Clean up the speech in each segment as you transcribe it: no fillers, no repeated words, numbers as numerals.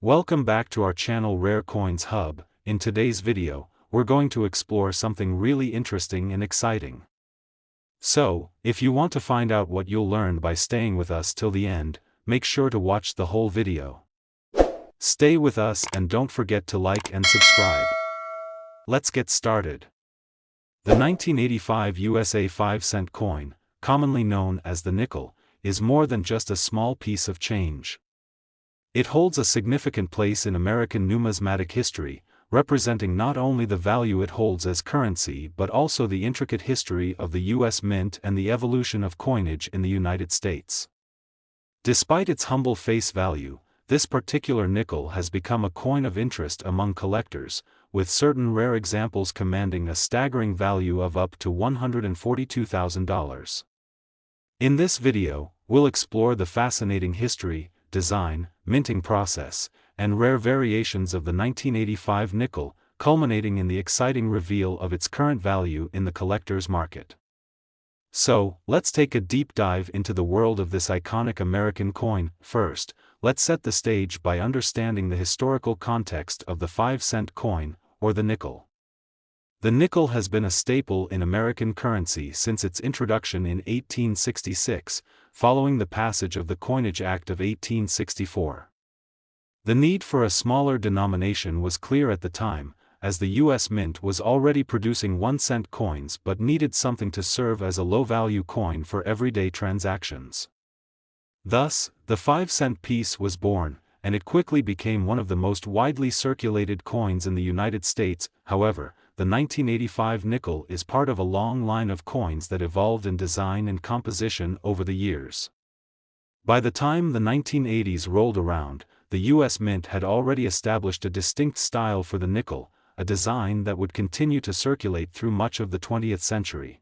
Welcome back to our channel Rare Coins Hub. In today's video, we're going to explore something really interesting and exciting. So, if you want to find out what you'll learn by staying with us till the end, make sure to watch the whole video. Stay with us and don't forget to like and subscribe. Let's get started. The 1985 USA 5-cent coin, commonly known as the nickel, is more than just a small piece of change. It holds a significant place in American numismatic history, representing not only the value it holds as currency but also the intricate history of the U.S. Mint and the evolution of coinage in the United States. Despite its humble face value, this particular nickel has become a coin of interest among collectors, with certain rare examples commanding a staggering value of up to $142,000. In this video, we'll explore the fascinating history, design, minting process, and rare variations of the 1985 nickel, culminating in the exciting reveal of its current value in the collector's market. So, let's take a deep dive into the world of this iconic American coin. First, let's set the stage by understanding the historical context of the 5-cent coin, or the nickel. The nickel has been a staple in American currency since its introduction in 1866, following the passage of the Coinage Act of 1864. The need for a smaller denomination was clear at the time, as the U.S. Mint was already producing 1-cent coins but needed something to serve as a low-value coin for everyday transactions. Thus, the 5-cent piece was born, and it quickly became one of the most widely circulated coins in the United States. However, the 1985 nickel is part of a long line of coins that evolved in design and composition over the years. By the time the 1980s rolled around, the U.S. Mint had already established a distinct style for the nickel, a design that would continue to circulate through much of the 20th century.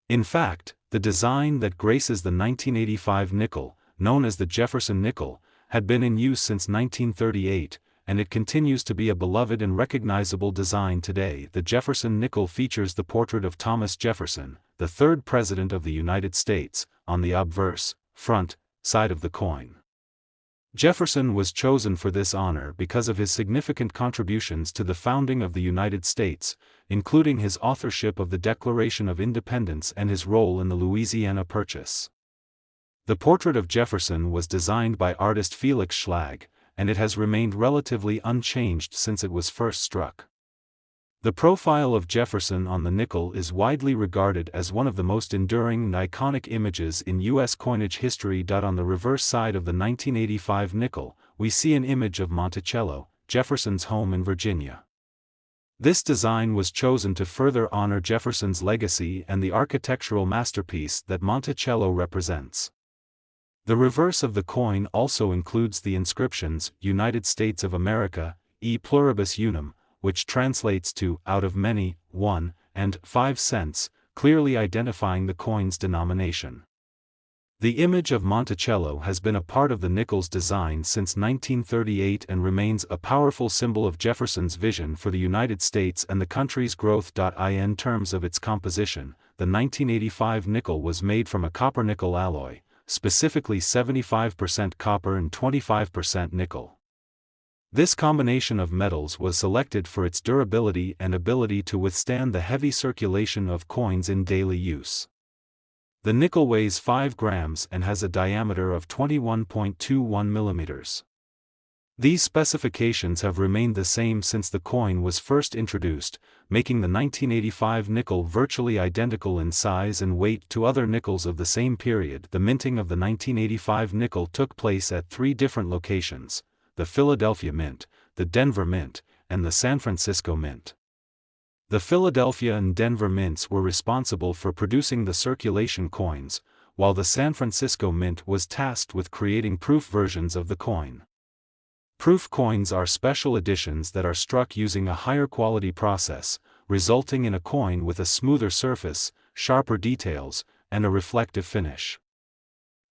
In fact, the design that graces the 1985 nickel, known as the Jefferson nickel, had been in use since 1938, and it continues to be a beloved and recognizable design today. The Jefferson nickel features the portrait of Thomas Jefferson, the third President of the United States, on the obverse, front, side of the coin. Jefferson was chosen for this honor because of his significant contributions to the founding of the United States, including his authorship of the Declaration of Independence and his role in the Louisiana Purchase. The portrait of Jefferson was designed by artist Felix Schlag, and it has remained relatively unchanged since it was first struck. The profile of Jefferson on the nickel is widely regarded as one of the most enduring and iconic images in U.S. coinage history. On the reverse side of the 1985 nickel, we see an image of Monticello, Jefferson's home in Virginia. This design was chosen to further honor Jefferson's legacy and the architectural masterpiece that Monticello represents. The reverse of the coin also includes the inscriptions, United States of America, e pluribus unum, which translates to, out of many, 1, and 5 cents, clearly identifying the coin's denomination. The image of Monticello has been a part of the nickel's design since 1938 and remains a powerful symbol of Jefferson's vision for the United States and the country's growth. In terms of its composition, the 1985 nickel was made from a copper-nickel alloy, specifically 75% copper and 25% nickel. This combination of metals was selected for its durability and ability to withstand the heavy circulation of coins in daily use. The nickel weighs 5 grams and has a diameter of 21.21 millimeters. These specifications have remained the same since the coin was first introduced, making the 1985 nickel virtually identical in size and weight to other nickels of the same period. The minting of the 1985 nickel took place at 3 different locations: the Philadelphia Mint, the Denver Mint, and the San Francisco Mint. The Philadelphia and Denver mints were responsible for producing the circulation coins, while the San Francisco Mint was tasked with creating proof versions of the coin. Proof coins are special editions that are struck using a higher quality process, resulting in a coin with a smoother surface, sharper details, and a reflective finish.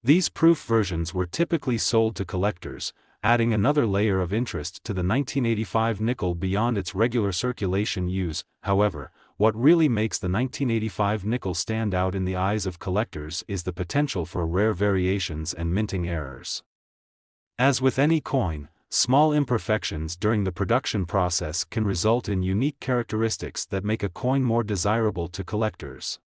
These proof versions were typically sold to collectors, adding another layer of interest to the 1985 nickel beyond its regular circulation use. However, what really makes the 1985 nickel stand out in the eyes of collectors is the potential for rare variations and minting errors. As with any coin, small imperfections during the production process can result in unique characteristics that make a coin more desirable to collectors.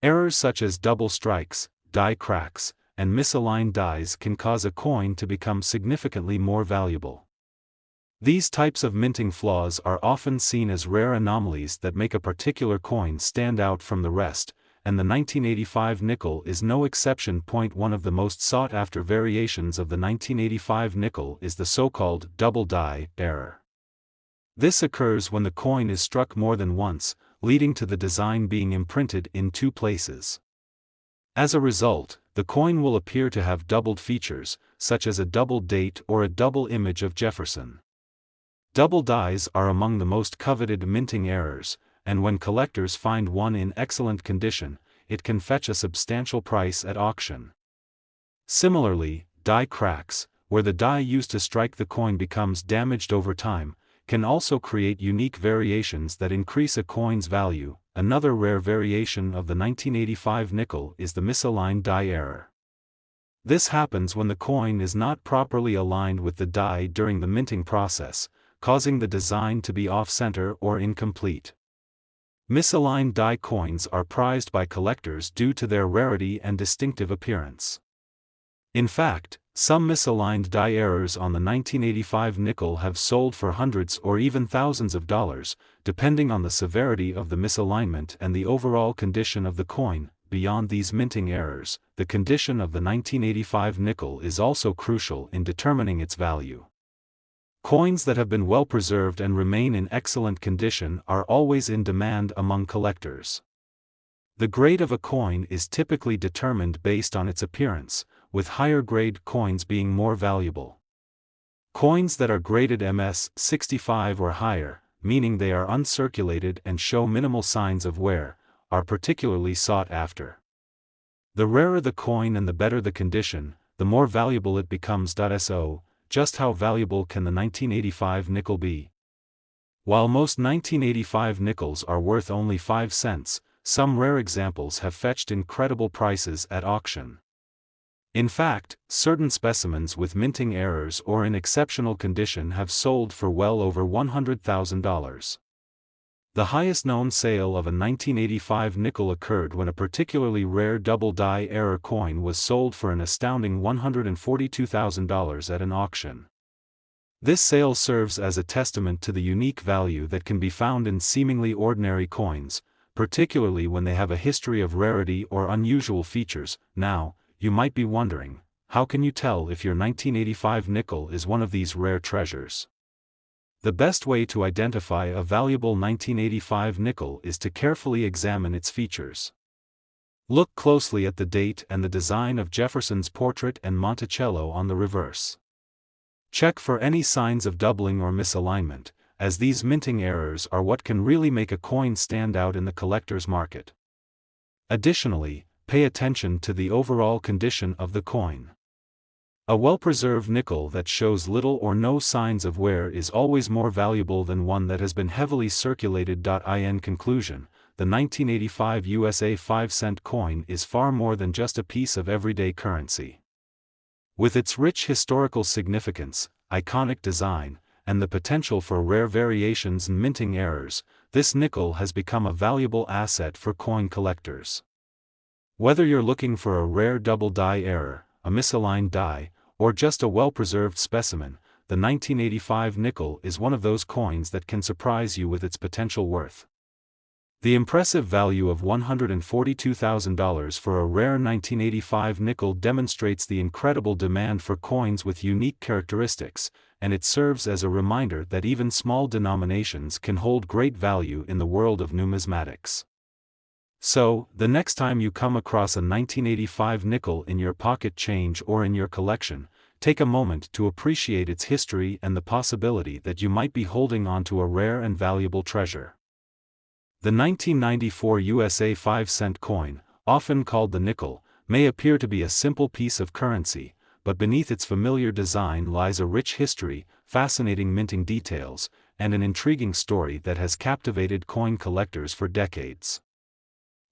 Errors such as double strikes, die cracks, and misaligned dies can cause a coin to become significantly more valuable. These types of minting flaws are often seen as rare anomalies that make a particular coin stand out from the rest, and the 1985 nickel is no exception. One of the most sought-after variations of the 1985 nickel is the so-called double die error. This occurs when the coin is struck more than once, leading to the design being imprinted in two places. As a result, the coin will appear to have doubled features, such as a double date or a double image of Jefferson. Double dies are among the most coveted minting errors, and when collectors find one in excellent condition, it can fetch a substantial price at auction. Similarly, die cracks, where the die used to strike the coin becomes damaged over time, can also create unique variations that increase a coin's value. Another rare variation of the 1985 nickel is the misaligned die error. This happens when the coin is not properly aligned with the die during the minting process, causing the design to be off-center or incomplete. Misaligned die coins are prized by collectors due to their rarity and distinctive appearance. In fact, some misaligned die errors on the 1985 nickel have sold for hundreds or even thousands of dollars, depending on the severity of the misalignment and the overall condition of the coin. Beyond these minting errors, the condition of the 1985 nickel is also crucial in determining its value. Coins that have been well preserved and remain in excellent condition are always in demand among collectors. The grade of a coin is typically determined based on its appearance, with higher grade coins being more valuable. Coins that are graded MS-65 or higher, meaning they are uncirculated and show minimal signs of wear, are particularly sought after. The rarer the coin and the better the condition, the more valuable it becomes. So, just how valuable can the 1985 nickel be? While most 1985 nickels are worth only 5 cents, some rare examples have fetched incredible prices at auction. In fact, certain specimens with minting errors or in exceptional condition have sold for well over $100,000. The highest known sale of a 1985 nickel occurred when a particularly rare double die error coin was sold for an astounding $142,000 at an auction. This sale serves as a testament to the unique value that can be found in seemingly ordinary coins, particularly when they have a history of rarity or unusual features. Now, you might be wondering, how can you tell if your 1985 nickel is one of these rare treasures? The best way to identify a valuable 1985 nickel is to carefully examine its features. Look closely at the date and the design of Jefferson's portrait and Monticello on the reverse. Check for any signs of doubling or misalignment, as these minting errors are what can really make a coin stand out in the collector's market. Additionally, pay attention to the overall condition of the coin. A well-preserved nickel that shows little or no signs of wear is always more valuable than one that has been heavily circulated. In conclusion, the 1985 USA 5-cent coin is far more than just a piece of everyday currency. With its rich historical significance, iconic design, and the potential for rare variations and minting errors, this nickel has become a valuable asset for coin collectors. Whether you're looking for a rare double die error, a misaligned die, or just a well-preserved specimen, the 1985 nickel is one of those coins that can surprise you with its potential worth. The impressive value of $142,000 for a rare 1985 nickel demonstrates the incredible demand for coins with unique characteristics, and it serves as a reminder that even small denominations can hold great value in the world of numismatics. So, the next time you come across a 1985 nickel in your pocket change or in your collection, take a moment to appreciate its history and the possibility that you might be holding onto a rare and valuable treasure. The 1994 USA 5-cent coin, often called the nickel, may appear to be a simple piece of currency, but beneath its familiar design lies a rich history, fascinating minting details, and an intriguing story that has captivated coin collectors for decades.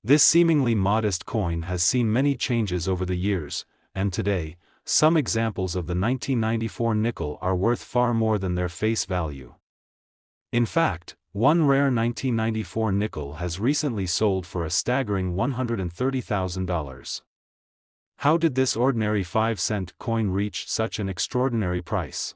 This seemingly modest coin has seen many changes over the years, and today, some examples of the 1994 nickel are worth far more than their face value. In fact, one rare 1994 nickel has recently sold for a staggering $130,000. How did this ordinary 5-cent coin reach such an extraordinary price?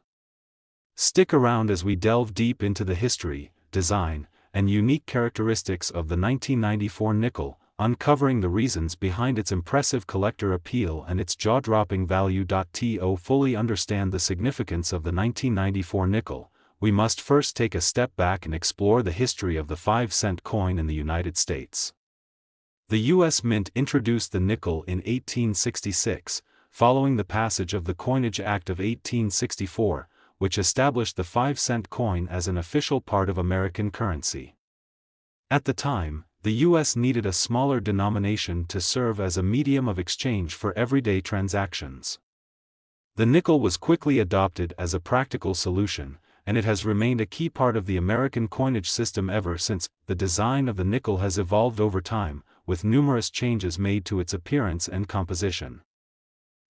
Stick around as we delve deep into the history, design, and unique characteristics of the 1994 nickel, uncovering the reasons behind its impressive collector appeal and its jaw-dropping value. To fully understand the significance of the 1994 nickel, we must first take a step back and explore the history of the 5-cent coin in the United States. The U.S. Mint introduced the nickel in 1866, following the passage of the Coinage Act of 1864, which established the 5-cent coin as an official part of American currency. At the time, the U.S. needed a smaller denomination to serve as a medium of exchange for everyday transactions. The nickel was quickly adopted as a practical solution, and it has remained a key part of the American coinage system ever since. The design of the nickel has evolved over time, with numerous changes made to its appearance and composition.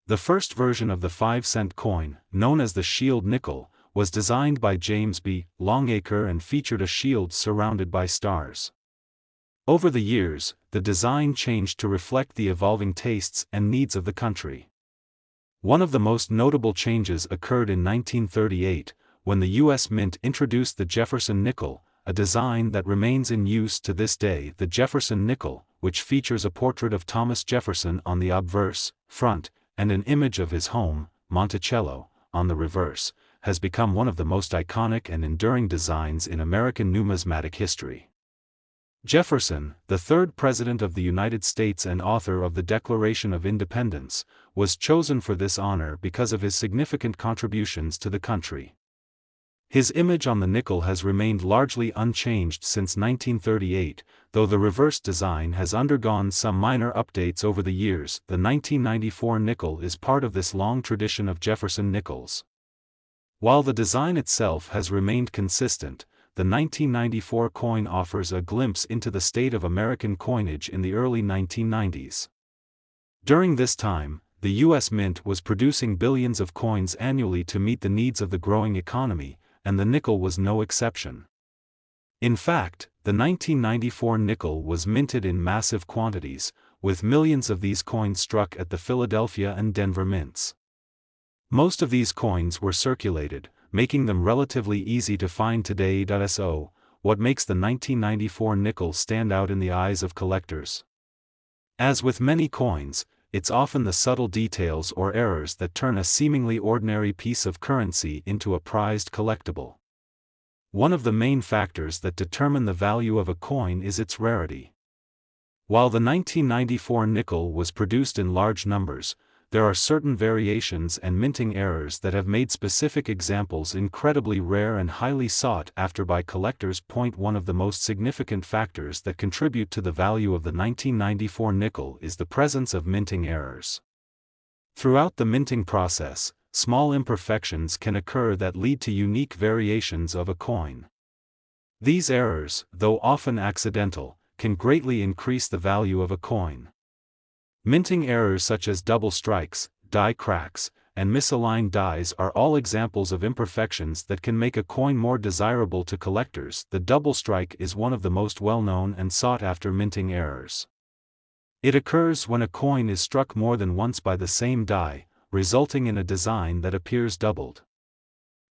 The first version of the 5-cent coin, known as the shield nickel, was designed by James B. Longacre and featured a shield surrounded by stars. Over the years, the design changed to reflect the evolving tastes and needs of the country. One of the most notable changes occurred in 1938, when the U.S. Mint introduced the Jefferson nickel, a design that remains in use to this day. The Jefferson nickel, which features a portrait of Thomas Jefferson on the obverse, front, and an image of his home, Monticello, on the reverse, has become one of the most iconic and enduring designs in American numismatic history. Jefferson, the third President of the United States and author of the Declaration of Independence, was chosen for this honor because of his significant contributions to the country. His image on the nickel has remained largely unchanged since 1938, though the reverse design has undergone some minor updates over the years. The 1994 nickel is part of this long tradition of Jefferson nickels. While the design itself has remained consistent, the 1994 coin offers a glimpse into the state of American coinage in the early 1990s. During this time, the U.S. Mint was producing billions of coins annually to meet the needs of the growing economy, and the nickel was no exception. In fact, the 1994 nickel was minted in massive quantities, with millions of these coins struck at the Philadelphia and Denver mints. Most of these coins were circulated, making them relatively easy to find today. So, what makes the 1994 nickel stand out in the eyes of collectors? As with many coins, it's often the subtle details or errors that turn a seemingly ordinary piece of currency into a prized collectible. One of the main factors that determine the value of a coin is its rarity. While the 1994 nickel was produced in large numbers, there are certain variations and minting errors that have made specific examples incredibly rare and highly sought after by collectors. One of the most significant factors that contribute to the value of the 1994 nickel is the presence of minting errors. Throughout the minting process, small imperfections can occur that lead to unique variations of a coin. These errors, though often accidental, can greatly increase the value of a coin. Minting errors such as double strikes, die cracks, and misaligned dies are all examples of imperfections that can make a coin more desirable to collectors. The double strike is one of the most well-known and sought-after minting errors. It occurs when a coin is struck more than once by the same die, resulting in a design that appears doubled.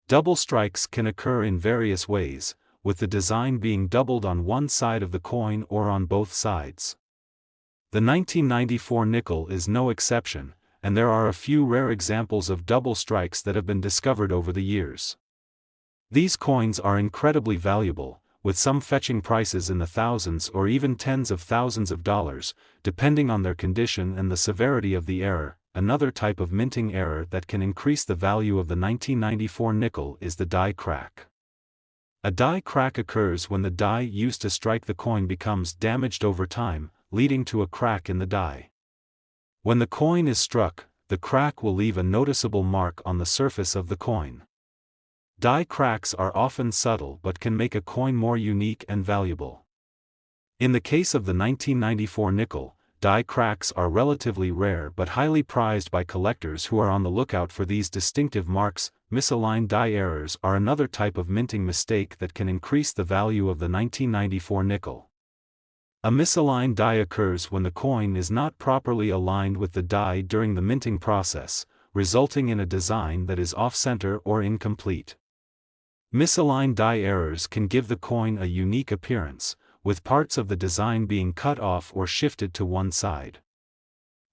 Double strikes can occur in various ways, with the design being doubled on one side of the coin or on both sides. The 1994 nickel is no exception, and there are a few rare examples of double strikes that have been discovered over the years. These coins are incredibly valuable, with some fetching prices in the thousands or even tens of thousands of dollars, depending on their condition and the severity of the error. Another type of minting error that can increase the value of the 1994 nickel is the die crack. A die crack occurs when the die used to strike the coin becomes damaged over time, leading to a crack in the die. When the coin is struck, the crack will leave a noticeable mark on the surface of the coin. Die cracks are often subtle but can make a coin more unique and valuable. In the case of the 1994 nickel, die cracks are relatively rare but highly prized by collectors who are on the lookout for these distinctive marks. Misaligned die errors are another type of minting mistake that can increase the value of the 1994 nickel. A misaligned die occurs when the coin is not properly aligned with the die during the minting process, resulting in a design that is off-center or incomplete. Misaligned die errors can give the coin a unique appearance, with parts of the design being cut off or shifted to one side.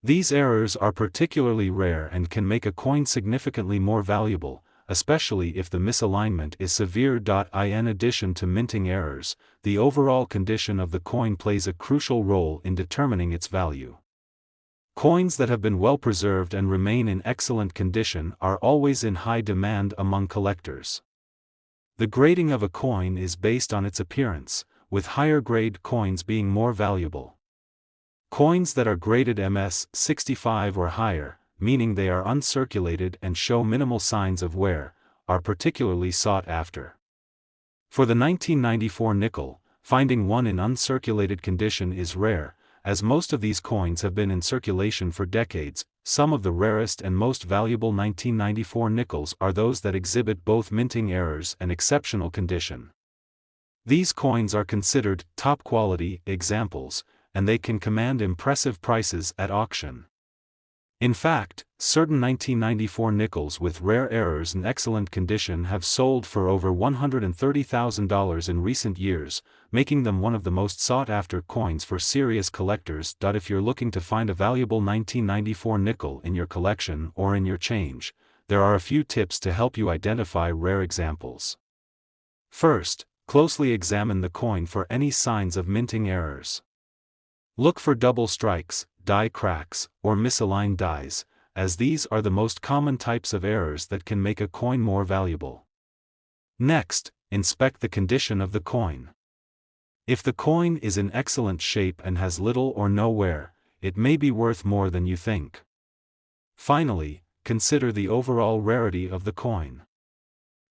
These errors are particularly rare and can make a coin significantly more valuable, especially if the misalignment is severe. In addition to minting errors, the overall condition of the coin plays a crucial role in determining its value. Coins that have been well preserved and remain in excellent condition are always in high demand among collectors. The grading of a coin is based on its appearance, with higher grade coins being more valuable. Coins that are graded MS-65 or higher, meaning they are uncirculated and show minimal signs of wear, are particularly sought after. For the 1994 nickel, finding one in uncirculated condition is rare, as most of these coins have been in circulation for decades. Some of the rarest and most valuable 1994 nickels are those that exhibit both minting errors and exceptional condition. These coins are considered top-quality examples, and they can command impressive prices at auction. In fact, certain 1994 nickels with rare errors and excellent condition have sold for over $130,000 in recent years, making them one of the most sought-after coins for serious collectors. If you're looking to find a valuable 1994 nickel in your collection or in your change, there are a few tips to help you identify rare examples. First, closely examine the coin for any signs of minting errors. Look for double strikes, die cracks, or misaligned dies, as these are the most common types of errors that can make a coin more valuable. Next, inspect the condition of the coin. If the coin is in excellent shape and has little or no wear, it may be worth more than you think. Finally, consider the overall rarity of the coin.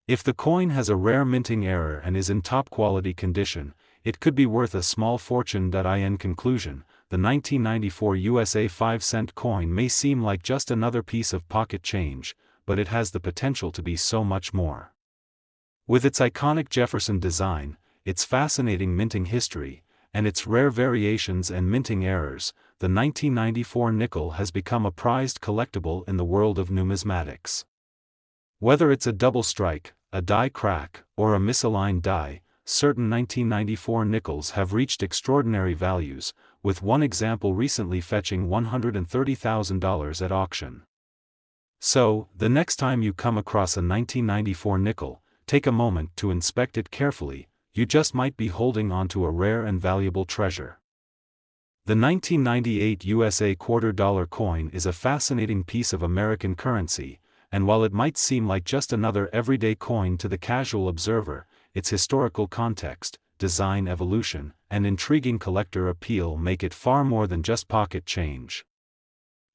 If the coin has a rare minting error and is in top-quality condition, it could be worth a small fortune. In conclusion, the 1994 USA 5-cent coin may seem like just another piece of pocket change, but it has the potential to be so much more. With its iconic Jefferson design, its fascinating minting history, and its rare variations and minting errors, the 1994 nickel has become a prized collectible in the world of numismatics. Whether it's a double strike, a die crack, or a misaligned die, certain 1994 nickels have reached extraordinary values, with one example recently fetching $130,000 at auction. So, the next time you come across a 1994 nickel, take a moment to inspect it carefully. You just might be holding onto a rare and valuable treasure. The 1998 USA $quarter coin is a fascinating piece of American currency, and while it might seem like just another everyday coin to the casual observer, its historical context, design evolution, and intriguing collector appeal make it far more than just pocket change.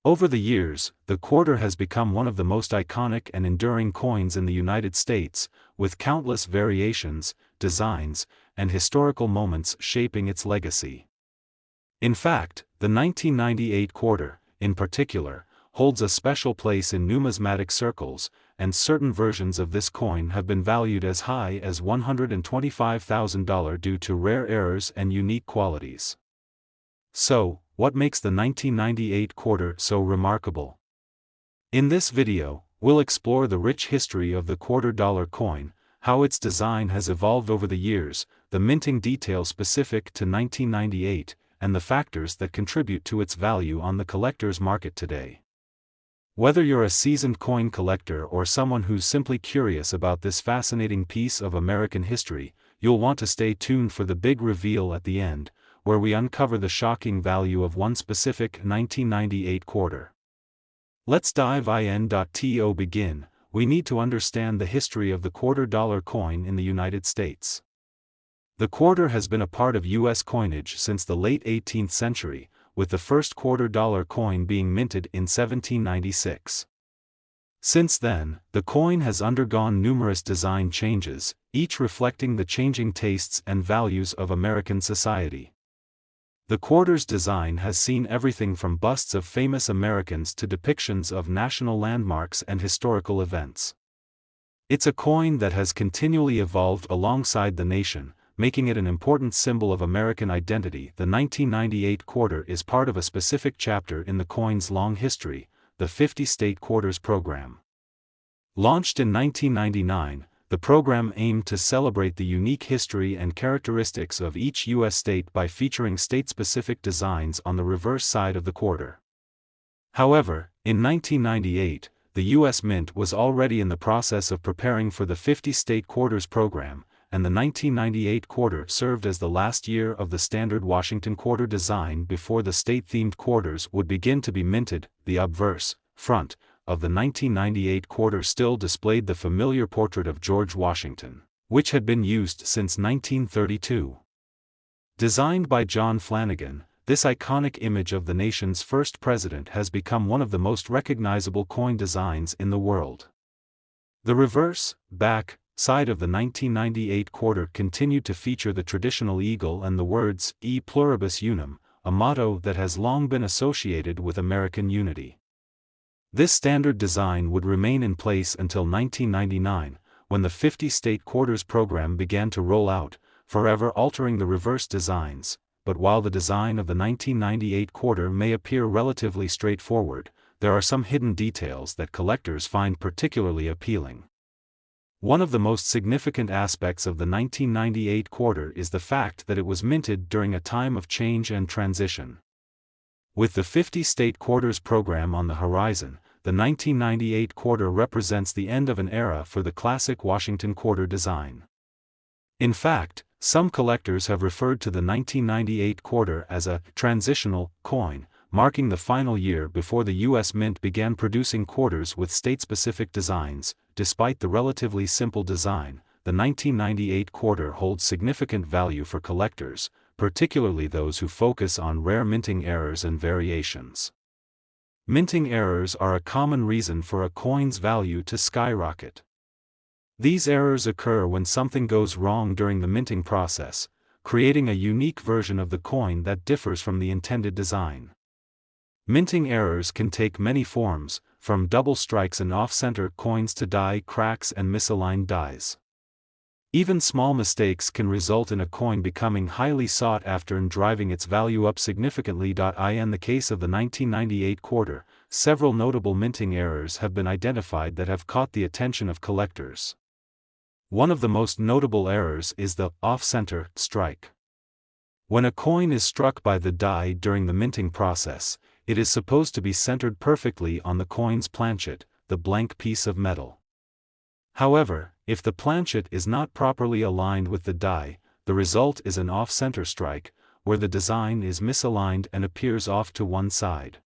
Over the years, the quarter has become one of the most iconic and enduring coins in the United States, with countless variations, designs, and historical moments shaping its legacy. In fact, the 1998 quarter, in particular, holds a special place in numismatic circles, and certain versions of this coin have been valued as high as $125,000 due to rare errors and unique qualities. So, what makes the 1998 quarter so remarkable? In this video, we'll explore the rich history of the $quarter coin, how its design has evolved over the years, the minting details specific to 1998, and the factors that contribute to its value on the collector's market today. Whether you're a seasoned coin collector or someone who's simply curious about this fascinating piece of American history, you'll want to stay tuned for the big reveal at the end, where we uncover the shocking value of one specific 1998 quarter. Let's dive in. To begin, we need to understand the history of the $quarter coin in the United States. The quarter has been a part of U.S. coinage since the late 18th century, with the first $quarter coin being minted in 1796. Since then, the coin has undergone numerous design changes, each reflecting the changing tastes and values of American society. The quarter's design has seen everything from busts of famous Americans to depictions of national landmarks and historical events. It's a coin that has continually evolved alongside the nation, making it an important symbol of American identity. The 1998 quarter is part of a specific chapter in the coin's long history, the 50-state quarters program. Launched in 1999, the program aimed to celebrate the unique history and characteristics of each U.S. state by featuring state-specific designs on the reverse side of the quarter. However, in 1998, the U.S. Mint was already in the process of preparing for the 50-state quarters program, and the 1998 quarter served as the last year of the standard Washington quarter design before the state-themed quarters would begin to be minted. The obverse, front, of the 1998 quarter still displayed the familiar portrait of George Washington, which had been used since 1932. Designed by John Flanagan, this iconic image of the nation's first president has become one of the most recognizable coin designs in the world. The reverse, back, side of the 1998 quarter continued to feature the traditional eagle and the words, E pluribus unum, a motto that has long been associated with American unity. This standard design would remain in place until 1999, when the 50-state quarters program began to roll out, forever altering the reverse designs. But while the design of the 1998 quarter may appear relatively straightforward, there are some hidden details that collectors find particularly appealing. One of the most significant aspects of the 1998 quarter is the fact that it was minted during a time of change and transition. With the 50-state quarters program on the horizon, the 1998 quarter represents the end of an era for the classic Washington quarter design. In fact, some collectors have referred to the 1998 quarter as a transitional coin, marking the final year before the U.S. Mint began producing quarters with state-specific designs. Despite the relatively simple design, the 1998 quarter holds significant value for collectors, particularly those who focus on rare minting errors and variations. Minting errors are a common reason for a coin's value to skyrocket. These errors occur when something goes wrong during the minting process, creating a unique version of the coin that differs from the intended design. Minting errors can take many forms, from double strikes and off-center coins to die cracks and misaligned dies. Even small mistakes can result in a coin becoming highly sought after and driving its value up significantly. In the case of the 1998 quarter, several notable minting errors have been identified that have caught the attention of collectors. One of the most notable errors is the off-center strike. When a coin is struck by the die during the minting process, it is supposed to be centered perfectly on the coin's planchet, the blank piece of metal. However, if the planchet is not properly aligned with the die, the result is an off-center strike, where the design is misaligned and appears off to one side.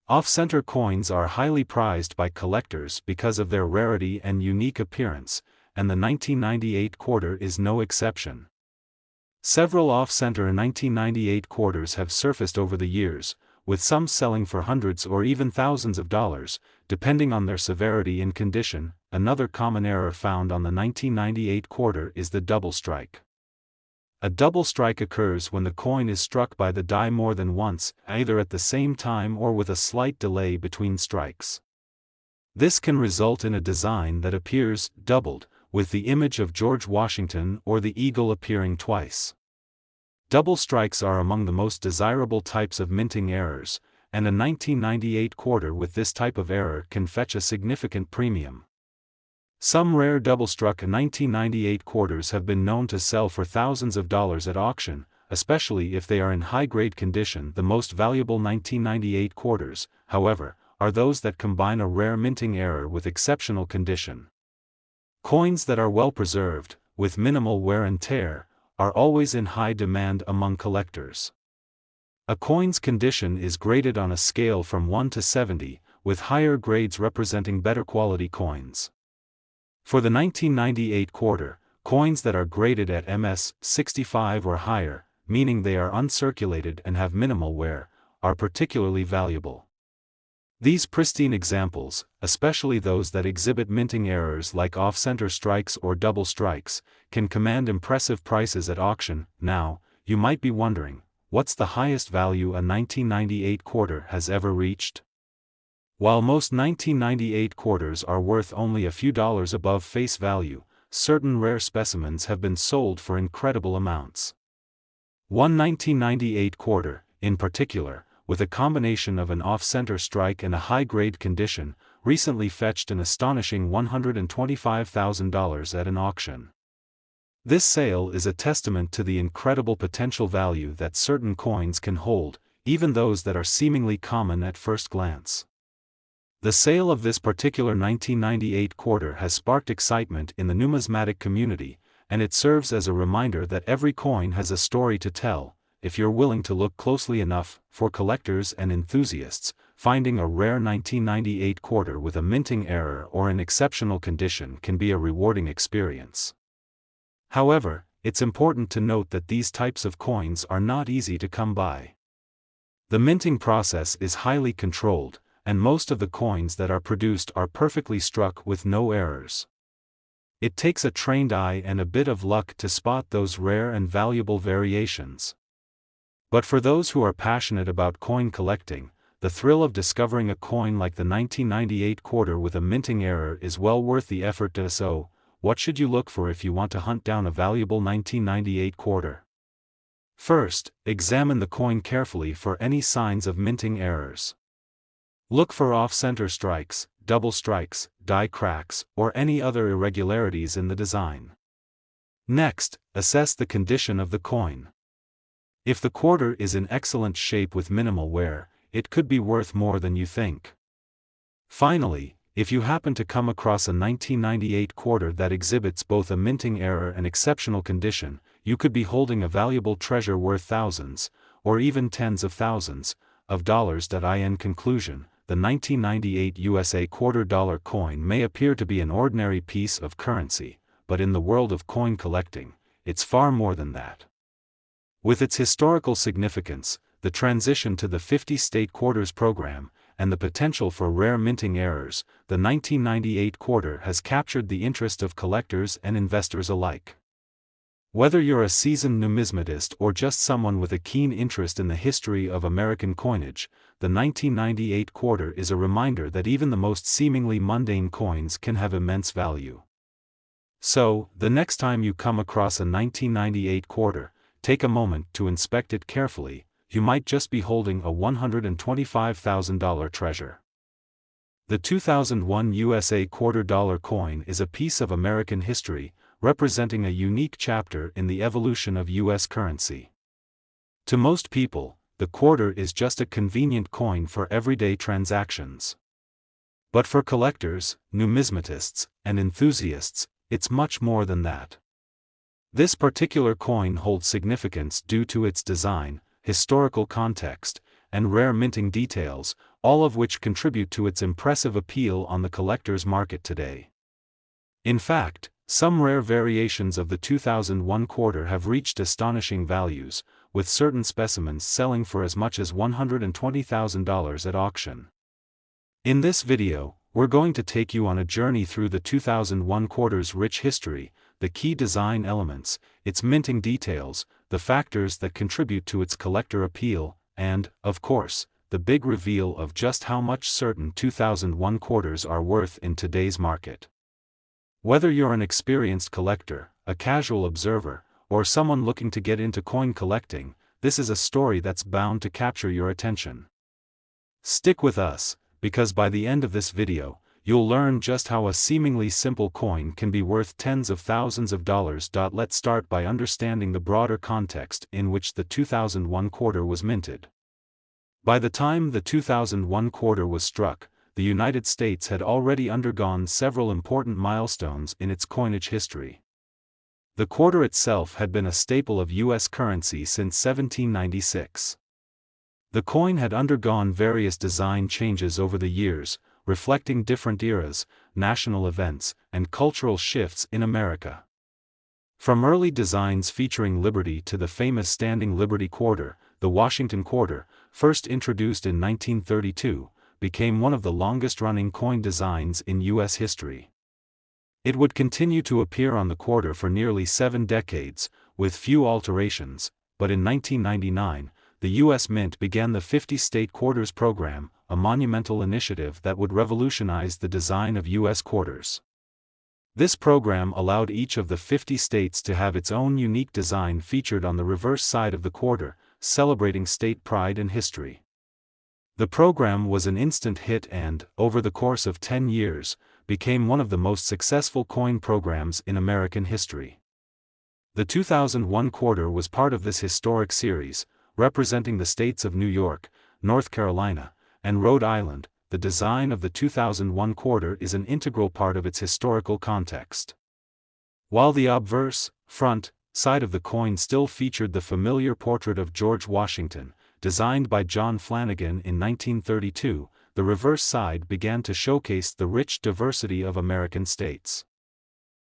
Off-center coins are highly prized by collectors because of their rarity and unique appearance, and the 1998 quarter is no exception. Several off-center 1998 quarters have surfaced over the years, with some selling for hundreds or even thousands of dollars, depending on their severity and condition. Another common error found on the 1998 quarter is the double strike. A double strike occurs when the coin is struck by the die more than once, either at the same time or with a slight delay between strikes. This can result in a design that appears doubled, with the image of George Washington or the eagle appearing twice. Double strikes are among the most desirable types of minting errors, and a 1998 quarter with this type of error can fetch a significant premium. Some rare double-struck 1998 quarters have been known to sell for thousands of dollars at auction, especially if they are in high-grade condition. The most valuable 1998 quarters, however, are those that combine a rare minting error with exceptional condition. Coins that are well preserved, with minimal wear and tear, are always in high demand among collectors. A coin's condition is graded on a scale from 1 to 70, with higher grades representing better quality coins. For the 1998 quarter, coins that are graded at MS 65 or higher, meaning they are uncirculated and have minimal wear, are particularly valuable. These pristine examples, especially those that exhibit minting errors like off-center strikes or double strikes, can command impressive prices at auction. Now, you might be wondering, what's the highest value a 1998 quarter has ever reached? While most 1998 quarters are worth only a few dollars above face value, certain rare specimens have been sold for incredible amounts. One 1998 quarter, in particular, with a combination of an off-center strike and a high-grade condition, recently fetched an astonishing $125,000 at an auction. This sale is a testament to the incredible potential value that certain coins can hold, even those that are seemingly common at first glance. The sale of this particular 1998 quarter has sparked excitement in the numismatic community, and it serves as a reminder that every coin has a story to tell. If you're willing to look closely enough, for collectors and enthusiasts, finding a rare 1998 quarter with a minting error or in exceptional condition can be a rewarding experience. However, it's important to note that these types of coins are not easy to come by. The minting process is highly controlled, and most of the coins that are produced are perfectly struck with no errors. It takes a trained eye and a bit of luck to spot those rare and valuable variations. But for those who are passionate about coin collecting, the thrill of discovering a coin like the 1998 quarter with a minting error is well worth the effort. So, what should you look for if you want to hunt down a valuable 1998 quarter? First, examine the coin carefully for any signs of minting errors. Look for off-center strikes, double strikes, die cracks, or any other irregularities in the design. Next, assess the condition of the coin. If the quarter is in excellent shape with minimal wear, it could be worth more than you think. Finally, if you happen to come across a 1998 quarter that exhibits both a minting error and exceptional condition, you could be holding a valuable treasure worth thousands, or even tens of thousands, of dollars. In conclusion, the 1998 USA $quarter coin may appear to be an ordinary piece of currency, but in the world of coin collecting, it's far more than that. With its historical significance, the transition to the 50-state quarters program, and the potential for rare minting errors, the 1998 quarter has captured the interest of collectors and investors alike. Whether you're a seasoned numismatist or just someone with a keen interest in the history of American coinage, the 1998 quarter is a reminder that even the most seemingly mundane coins can have immense value. So, the next time you come across a 1998 quarter, take a moment to inspect it carefully. You might just be holding a $125,000 treasure. The 2001 USA $quarter coin is a piece of American history, representing a unique chapter in the evolution of U.S. currency. To most people, the quarter is just a convenient coin for everyday transactions. But for collectors, numismatists, and enthusiasts, it's much more than that. This particular coin holds significance due to its design, historical context, and rare minting details, all of which contribute to its impressive appeal on the collector's market today. In fact, some rare variations of the 2001 quarter have reached astonishing values, with certain specimens selling for as much as $120,000 at auction. In this video, we're going to take you on a journey through the 2001 quarter's rich history, the key design elements, its minting details, the factors that contribute to its collector appeal, and, of course, the big reveal of just how much certain 2001 quarters are worth in today's market. Whether you're an experienced collector, a casual observer, or someone looking to get into coin collecting, this is a story that's bound to capture your attention. Stick with us, because by the end of this video, you'll learn just how a seemingly simple coin can be worth tens of thousands of dollars. Let's start by understanding the broader context in which the 2001 quarter was minted. By the time the 2001 quarter was struck, the United States had already undergone several important milestones in its coinage history. The quarter itself had been a staple of U.S. currency since 1796. The coin had undergone various design changes over the years, reflecting different eras, national events, and cultural shifts in America. From early designs featuring liberty to the famous standing Liberty quarter, the Washington quarter, first introduced in 1932, became one of the longest-running coin designs in U.S. history. It would continue to appear on the quarter for nearly 7 decades, with few alterations, but in 1999, the U.S. Mint began the 50-state quarters program, a monumental initiative that would revolutionize the design of U.S. quarters. This program allowed each of the 50 states to have its own unique design featured on the reverse side of the quarter, celebrating state pride and history. The program was an instant hit and, over the course of 10 years, became one of the most successful coin programs in American history. The 2001 quarter was part of this historic series, representing the states of New York, North Carolina, and Rhode Island. The design of the 2001 quarter is an integral part of its historical context. While the obverse, front, side of the coin still featured the familiar portrait of George Washington, designed by John Flanagan in 1932, the reverse side began to showcase the rich diversity of American states.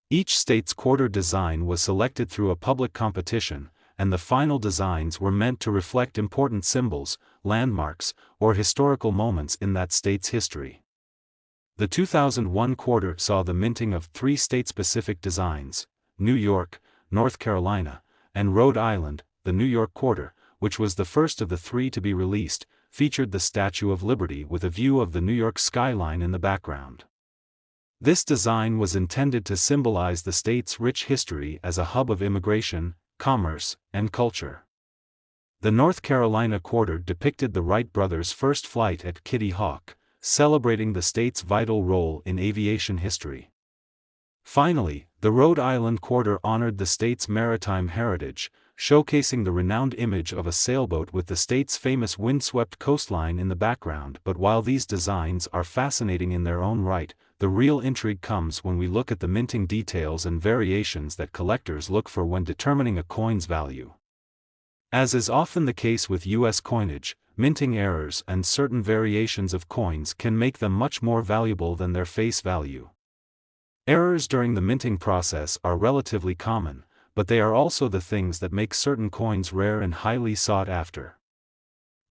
Each state's quarter design was selected through a public competition, and the final designs were meant to reflect important symbols, landmarks, or historical moments in that state's history. The 2001 quarter saw the minting of 3 state-specific designs: New York, North Carolina, and Rhode Island. The New York quarter, which was the first of the 3 to be released, featured the Statue of Liberty with a view of the New York skyline in the background. This design was intended to symbolize the state's rich history as a hub of immigration, commerce, and culture. The North Carolina quarter depicted the Wright brothers' first flight at Kitty Hawk, celebrating the state's vital role in aviation history. Finally, the Rhode Island quarter honored the state's maritime heritage, showcasing the renowned image of a sailboat with the state's famous windswept coastline in the background. But while these designs are fascinating in their own right, the real intrigue comes when we look at the minting details and variations that collectors look for when determining a coin's value. As is often the case with U.S. coinage, minting errors and certain variations of coins can make them much more valuable than their face value. Errors during the minting process are relatively common, but they are also the things that make certain coins rare and highly sought after.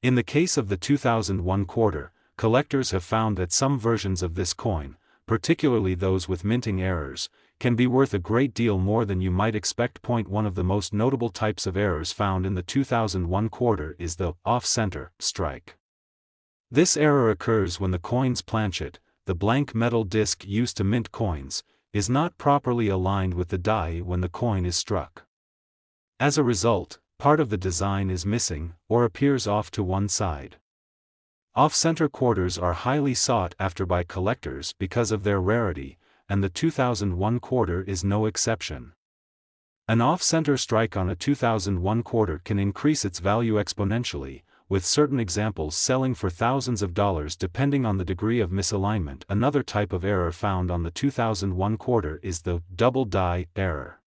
In the case of the 2001 quarter, collectors have found that some versions of this coin, particularly those with minting errors, can be worth a great deal more than you might expect. One of the most notable types of errors found in the 2001 quarter is the off-center strike. This error occurs when the coin's planchet, the blank metal disc used to mint coins, is not properly aligned with the die when the coin is struck. As a result, part of the design is missing, or appears off to one side. Off-center quarters are highly sought after by collectors because of their rarity, and the 2001 quarter is no exception. An off-center strike on a 2001 quarter can increase its value exponentially, with certain examples selling for thousands of dollars depending on the degree of misalignment. Another type of error found on the 2001 quarter is the double die error.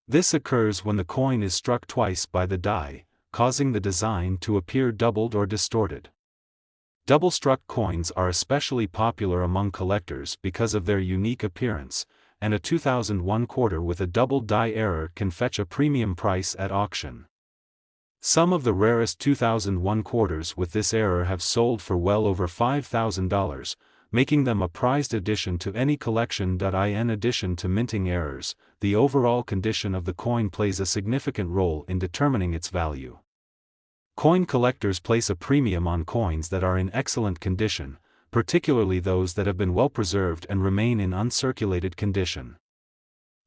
This occurs when the coin is struck twice by the die, causing the design to appear doubled or distorted. Double-struck coins are especially popular among collectors because of their unique appearance, and a 2001 quarter with a double die error can fetch a premium price at auction. Some of the rarest 2001 quarters with this error have sold for well over $5,000, making them a prized addition to any collection. In addition to minting errors, the overall condition of the coin plays a significant role in determining its value. Coin collectors place a premium on coins that are in excellent condition, particularly those that have been well preserved and remain in uncirculated condition.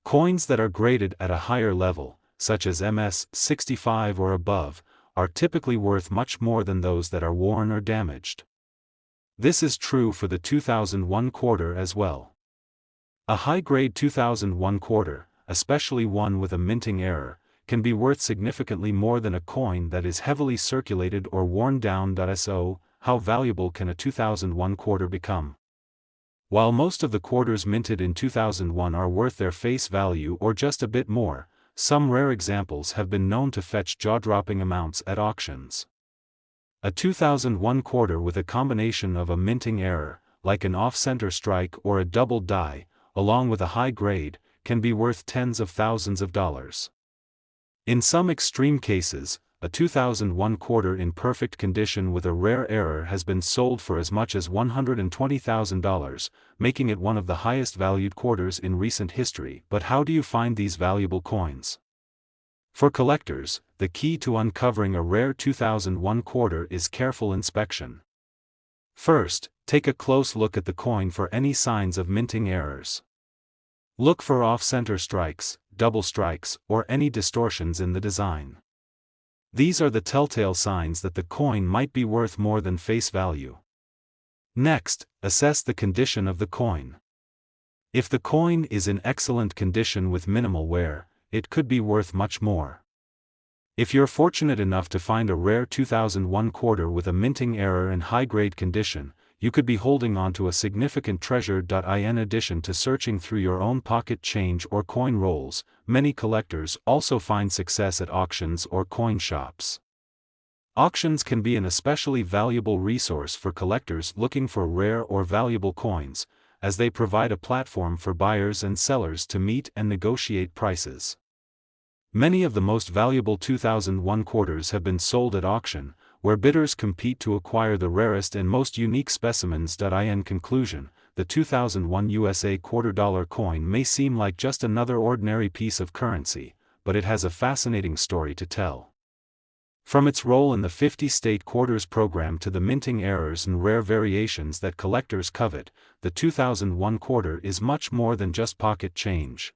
Coins that are graded at a higher level, such as MS 65 or above, are typically worth much more than those that are worn or damaged. This is true for the 2001 quarter as well. A high-grade 2001 quarter, especially one with a minting error, can be worth significantly more than a coin that is heavily circulated or worn down. So, how valuable can a 2001 quarter become? While most of the quarters minted in 2001 are worth their face value or just a bit more, some rare examples have been known to fetch jaw-dropping amounts at auctions. A 2001 quarter with a combination of a minting error, like an off-center strike or a double die, along with a high grade, can be worth tens of thousands of dollars. In some extreme cases, a 2001 quarter in perfect condition with a rare error has been sold for as much as $120,000, making it one of the highest valued quarters in recent history. But how do you find these valuable coins? For collectors, the key to uncovering a rare 2001 quarter is careful inspection. First, take a close look at the coin for any signs of minting errors. Look for off-center strikes, double strikes, or any distortions in the design. These are the telltale signs that the coin might be worth more than face value. Next, assess the condition of the coin. If the coin is in excellent condition with minimal wear, it could be worth much more. If you're fortunate enough to find a rare 2001 quarter with a minting error in high-grade condition, you could be holding on to a significant treasure. In addition to searching through your own pocket change or coin rolls, many collectors also find success at auctions or coin shops. Auctions can be an especially valuable resource for collectors looking for rare or valuable coins, as they provide a platform for buyers and sellers to meet and negotiate prices. Many of the most valuable 2001 quarters have been sold at auction, where bidders compete to acquire the rarest and most unique specimens. In conclusion, the 2001 USA $quarter coin may seem like just another ordinary piece of currency, but it has a fascinating story to tell. From its role in the 50-state quarters program to the minting errors and rare variations that collectors covet, the 2001 quarter is much more than just pocket change.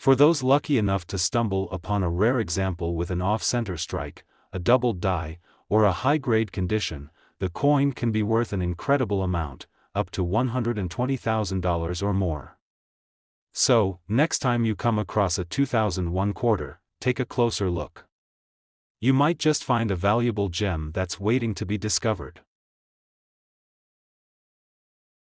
For those lucky enough to stumble upon a rare example with an off-center strike, a doubled die, or a high-grade condition, the coin can be worth an incredible amount, up to $120,000 or more. So, next time you come across a 2001 quarter, take a closer look. You might just find a valuable gem that's waiting to be discovered.